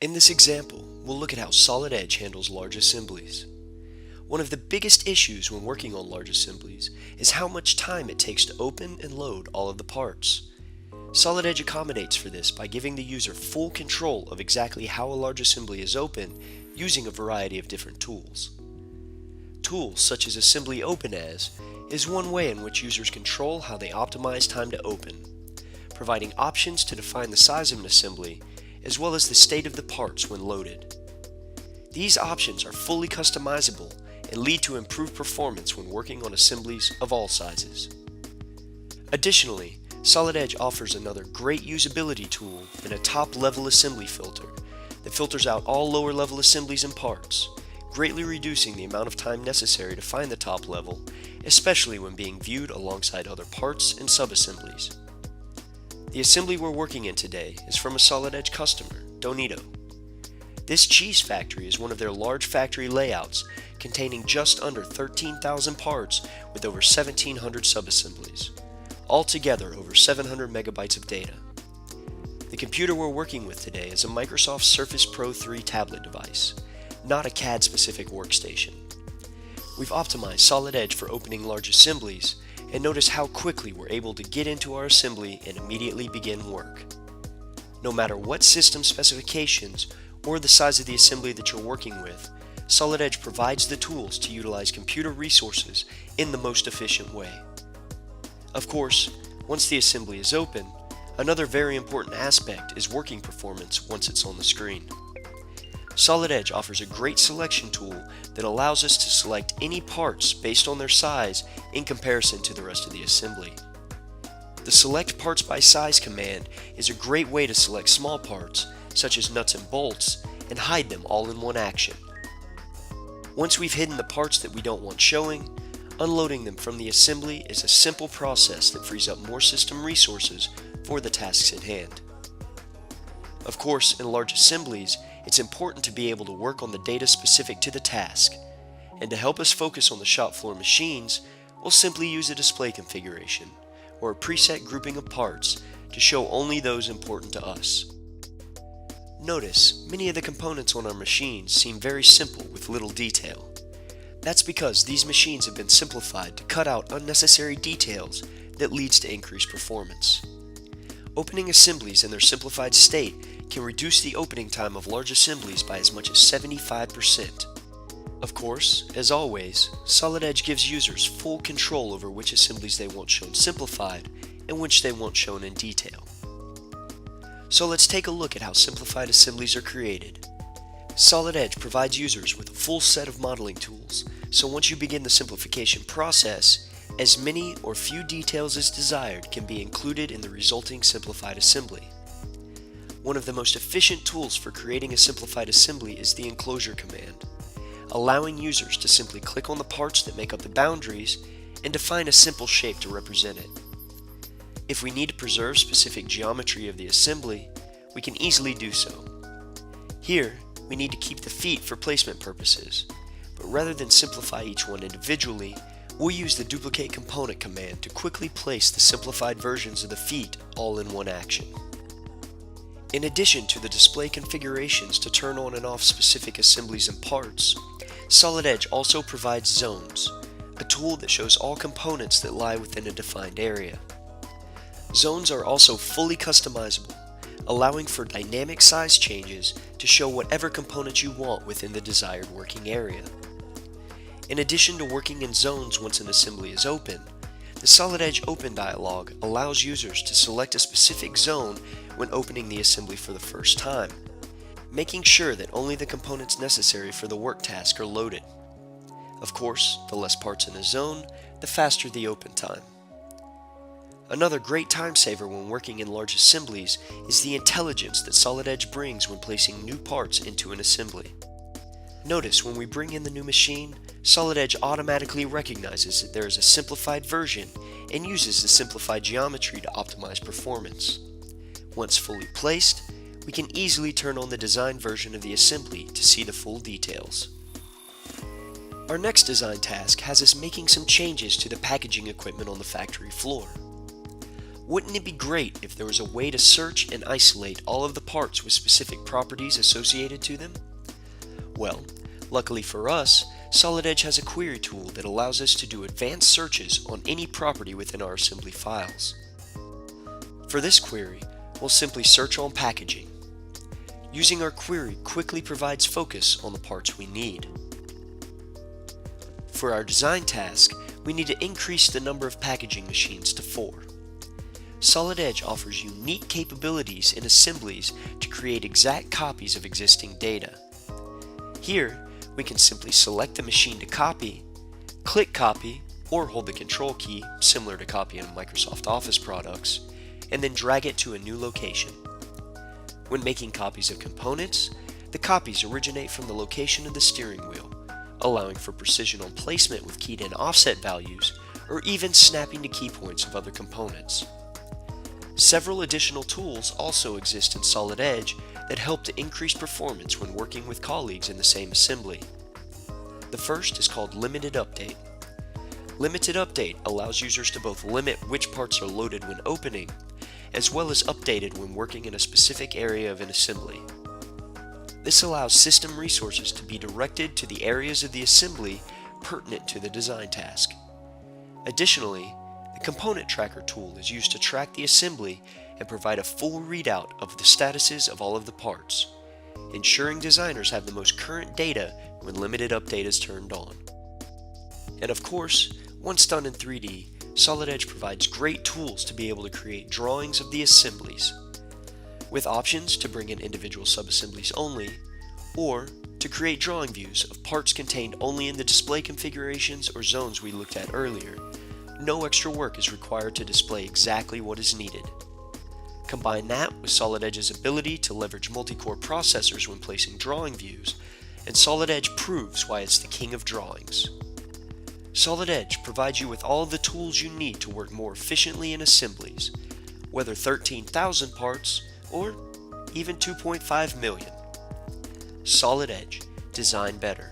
In this example, we'll look at how Solid Edge handles large assemblies. One of the biggest issues when working on large assemblies is how much time it takes to open and load all of the parts. Solid Edge accommodates for this by giving the user full control of exactly how a large assembly is opened using a variety of different tools. Tools such as Assembly Open As is one way in which users control how they optimize time to open, providing options to define the size of an assembly as well as the state of the parts when loaded. These options are fully customizable and lead to improved performance when working on assemblies of all sizes. Additionally, Solid Edge offers another great usability tool in a top-level assembly filter that filters out all lower-level assemblies and parts, greatly reducing the amount of time necessary to find the top level, especially when being viewed alongside other parts and sub-assemblies. The assembly we're working in today is from a Solid Edge customer, Donito. This cheese factory is one of their large factory layouts containing just under 13,000 parts with over 1,700 sub-assemblies. Altogether over 700 megabytes of data. The computer we're working with today is a Microsoft Surface Pro 3 tablet device, not a CAD-specific workstation. We've optimized Solid Edge for opening large assemblies, and notice how quickly we're able to get into our assembly and immediately begin work. No matter what system specifications or the size of the assembly that you're working with, Solid Edge provides the tools to utilize computer resources in the most efficient way. Of course, once the assembly is open, another very important aspect is working performance once it's on the screen. Solid Edge offers a great selection tool that allows us to select any parts based on their size in comparison to the rest of the assembly. The Select Parts by Size command is a great way to select small parts, such as nuts and bolts, and hide them all in one action. Once we've hidden the parts that we don't want showing, unloading them from the assembly is a simple process that frees up more system resources for the tasks at hand. Of course, in large assemblies, it's important to be able to work on the data specific to the task, and to help us focus on the shop floor machines, we'll simply use a display configuration, or a preset grouping of parts to show only those important to us. Notice, many of the components on our machines seem very simple with little detail. That's because these machines have been simplified to cut out unnecessary details that leads to increased performance. Opening assemblies in their simplified state can reduce the opening time of large assemblies by as much as 75%. Of course, as always, Solid Edge gives users full control over which assemblies they want shown simplified and which they want shown in detail. So let's take a look at how simplified assemblies are created. Solid Edge provides users with a full set of modeling tools, so once you begin the simplification process, as many or few details as desired can be included in the resulting simplified assembly. One of the most efficient tools for creating a simplified assembly is the enclosure command, allowing users to simply click on the parts that make up the boundaries and define a simple shape to represent it. If we need to preserve specific geometry of the assembly, we can easily do so. Here, we need to keep the feet for placement purposes, but rather than simplify each one individually, we'll use the duplicate component command to quickly place the simplified versions of the feet all in one action. In addition to the display configurations to turn on and off specific assemblies and parts, Solid Edge also provides zones, a tool that shows all components that lie within a defined area. Zones are also fully customizable, allowing for dynamic size changes to show whatever components you want within the desired working area. In addition to working in zones once an assembly is open, the Solid Edge Open dialog allows users to select a specific zone when opening the assembly for the first time, making sure that only the components necessary for the work task are loaded. Of course, the less parts in a zone, the faster the open time. Another great time saver when working in large assemblies is the intelligence that Solid Edge brings when placing new parts into an assembly. Notice when we bring in the new machine, Solid Edge automatically recognizes that there is a simplified version and uses the simplified geometry to optimize performance. Once fully placed, we can easily turn on the designed version of the assembly to see the full details. Our next design task has us making some changes to the packaging equipment on the factory floor. Wouldn't it be great if there was a way to search and isolate all of the parts with specific properties associated to them? Well, luckily for us, Solid Edge has a query tool that allows us to do advanced searches on any property within our assembly files. For this query, we'll simply search on packaging. Using our query quickly provides focus on the parts we need. For our design task, we need to increase the number of packaging machines to 4. Solid Edge offers unique capabilities in assemblies to create exact copies of existing data. Here, we can simply select the machine to copy, click copy, or hold the control key, similar to copying Microsoft Office products, and then drag it to a new location. When making copies of components, the copies originate from the location of the steering wheel, allowing for precision on placement with keyed-in offset values, or even snapping to key points of other components. Several additional tools also exist in Solid Edge that help to increase performance when working with colleagues in the same assembly. The first is called Limited Update. Limited Update allows users to both limit which parts are loaded when opening, as well as updated when working in a specific area of an assembly. This allows system resources to be directed to the areas of the assembly pertinent to the design task. Additionally, the Component Tracker tool is used to track the assembly and provide a full readout of the statuses of all of the parts, ensuring designers have the most current data when Limited Update is turned on. And of course, once done in 3D, Solid Edge provides great tools to be able to create drawings of the assemblies, with options to bring in individual subassemblies only, or to create drawing views of parts contained only in the display configurations or zones we looked at earlier. No extra work is required to display exactly what is needed. Combine that with Solid Edge's ability to leverage multi-core processors when placing drawing views, and Solid Edge proves why it's the king of drawings. Solid Edge provides you with all of the tools you need to work more efficiently in assemblies, whether 13,000 parts or even 2.5 million. Solid Edge, design better.